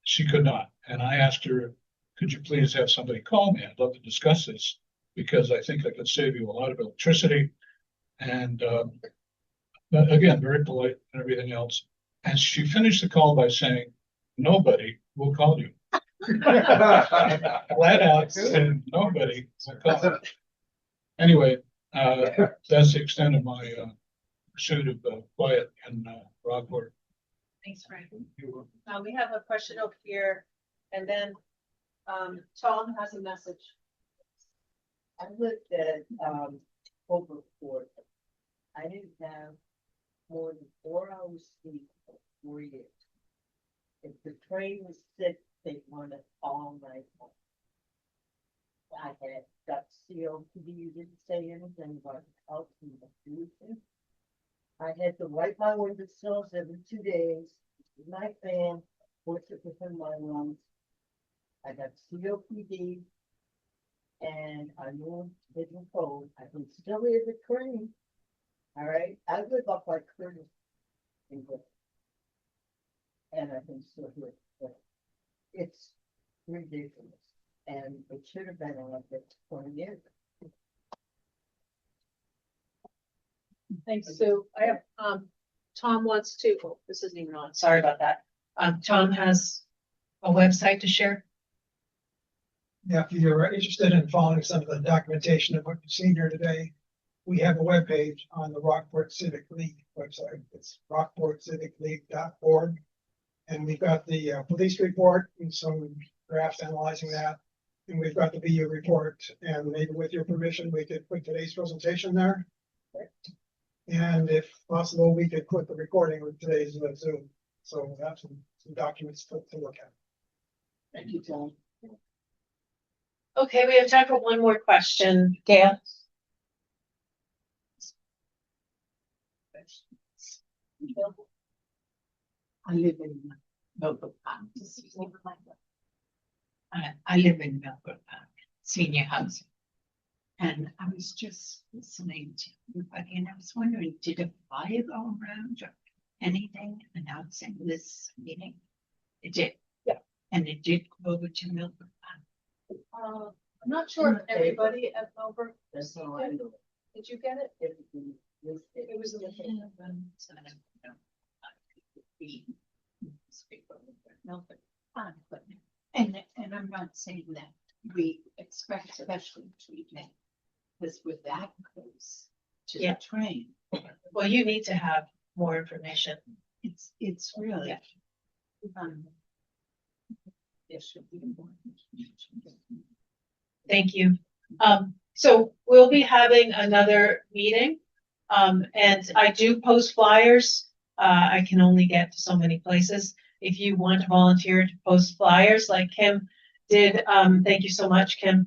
she could not. And I asked her, could you please have somebody call me? I'd love to discuss this because I think I could save you a lot of electricity. And but again, very polite and everything else. And she finished the call by saying, nobody will call you. Flat out, said, nobody will call you. Anyway, that's the extent of my pursuit of quiet in Rockport. Thanks, Frank. We have a question over here, and then Tom has a message. I lived at Rockport. I didn't have more than 4 hours sleep for 4 years. If the train was sick, they wanted all night long. I had got COPD. You didn't say anything about health and pollution. I had to wipe my windowsills every 2 days. My fan, force it within my lungs. I got COPD, and I moved getting cold. I can still hear the train. All right, I live up like Curtis, and I can still hear it. But it's ridiculous, and it should have been like that 20 years. Thanks, Sue. I have, Tom wants to, oh, this isn't even on, sorry about that. Tom has a website to share. Yeah, if you're interested in following some of the documentation of what you've seen here today, we have a webpage on the Rockport Civic League website. It's rockportcivicleague.org. And we've got the police report and some graphs analyzing that. And we've got the VU report. And maybe with your permission, we could put today's presentation there. And if possible, we could put the recording of today's Zoom. So we'll have some documents to look at. Thank you, Tom. Okay, we have time for one more question. Gail? I live in Melbourne Park. I live in Melbourne Park, senior housing. And I was just listening to everybody, and I was wondering, did a flyer go around or anything announcing this meeting? It did. Yeah. And it did go over to Melbourne Park. I'm not sure if everybody at Melbourne. That's all I know. Did you get it? It was in the Melbourne Park, but and I'm not saying that we expect special treatment, because we're that close to the train. Well, you need to have more information. It's really. There should be more information. Thank you. So we'll be having another meeting. And I do post flyers. I can only get to so many places. if you want to volunteer to post flyers like Kim did, thank you so much, Kim.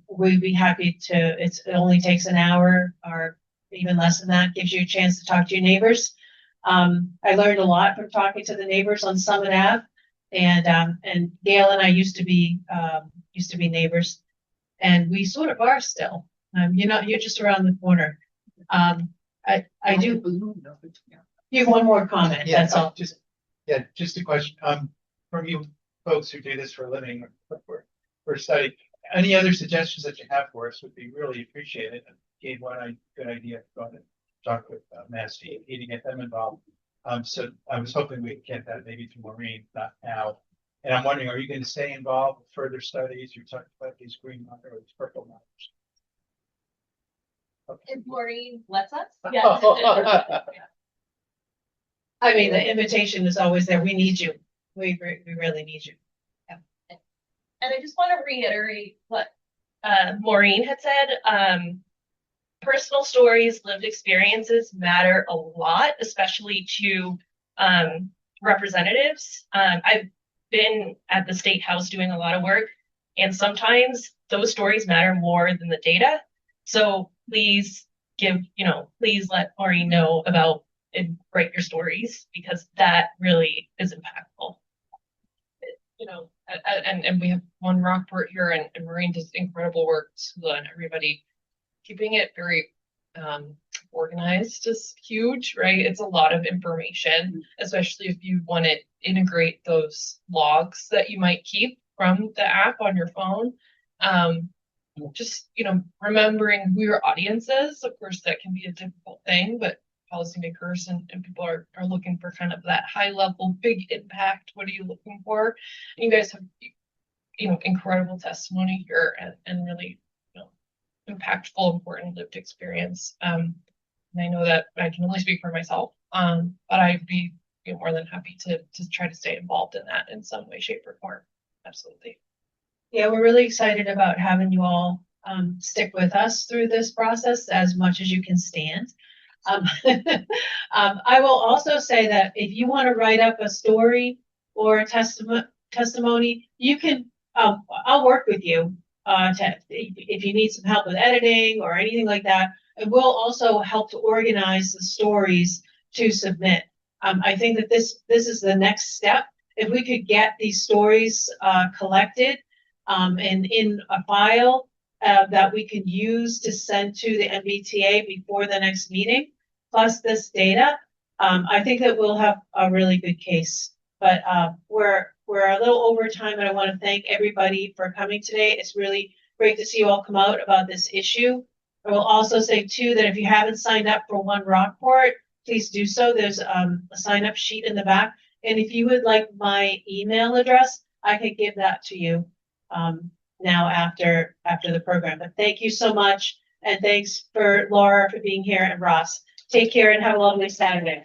We'd be happy to, it only takes an hour or even less than that, gives you a chance to talk to your neighbors. I learned a lot from talking to the neighbors on Summit Ave. And Gail and I used to be neighbors, and we sort of are still. You're just around the corner. I do. You have one more comment, Yeah, that's all. Just a question, from you folks who do this for a living or for study, any other suggestions that you have for us would be really appreciated. Gave good idea, going to talk with Mass DEP to get them involved. So I was hoping we could get that maybe to Maureen, not now. And I'm wondering, are you going to stay involved with further studies? You're talking about these green markers or these purple markers. If Maureen lets us. I mean, the invitation is always there. We need you. We really need you. And I just want to reiterate what Maureen had said. Personal stories, lived experiences matter a lot, especially to representatives. I've been at the State House doing a lot of work, and sometimes those stories matter more than the data. So please please let Maureen know about and write your stories, because that really is impactful. And we have one Rockport here, and Maureen does incredible work, and everybody keeping it very organized is huge, right? It's a lot of information, especially if you want to integrate those logs that you might keep from the app on your phone. Just, remembering who your audience is. Of course, that can be a difficult thing, but policymakers and people are looking for kind of that high level, big impact. What are you looking for? And you guys have, incredible testimony here and really, impactful, important lived experience. And I know that I can only speak for myself, but I'd be more than happy to try to stay involved in that in some way, shape, or form. Absolutely. Yeah, we're really excited about having you all stick with us through this process as much as you can stand. I will also say that if you want to write up a story or a testimony, you can, I'll work with you if you need some help with editing or anything like that. And we'll also help to organize the stories to submit. I think that this is the next step. If we could get these stories collected and in a file that we can use to send to the MBTA before the next meeting, plus this data, I think that we'll have a really good case. But we're a little over time, and I want to thank everybody for coming today. It's really great to see you all come out about this issue. I will also say too that if you haven't signed up for One Rockport, please do so. There's a sign-up sheet in the back. And if you would like my email address, I could give that to you now after the program. But thank you so much. And thanks for Laura for being here, and Ross. Take care and have a lovely Saturday.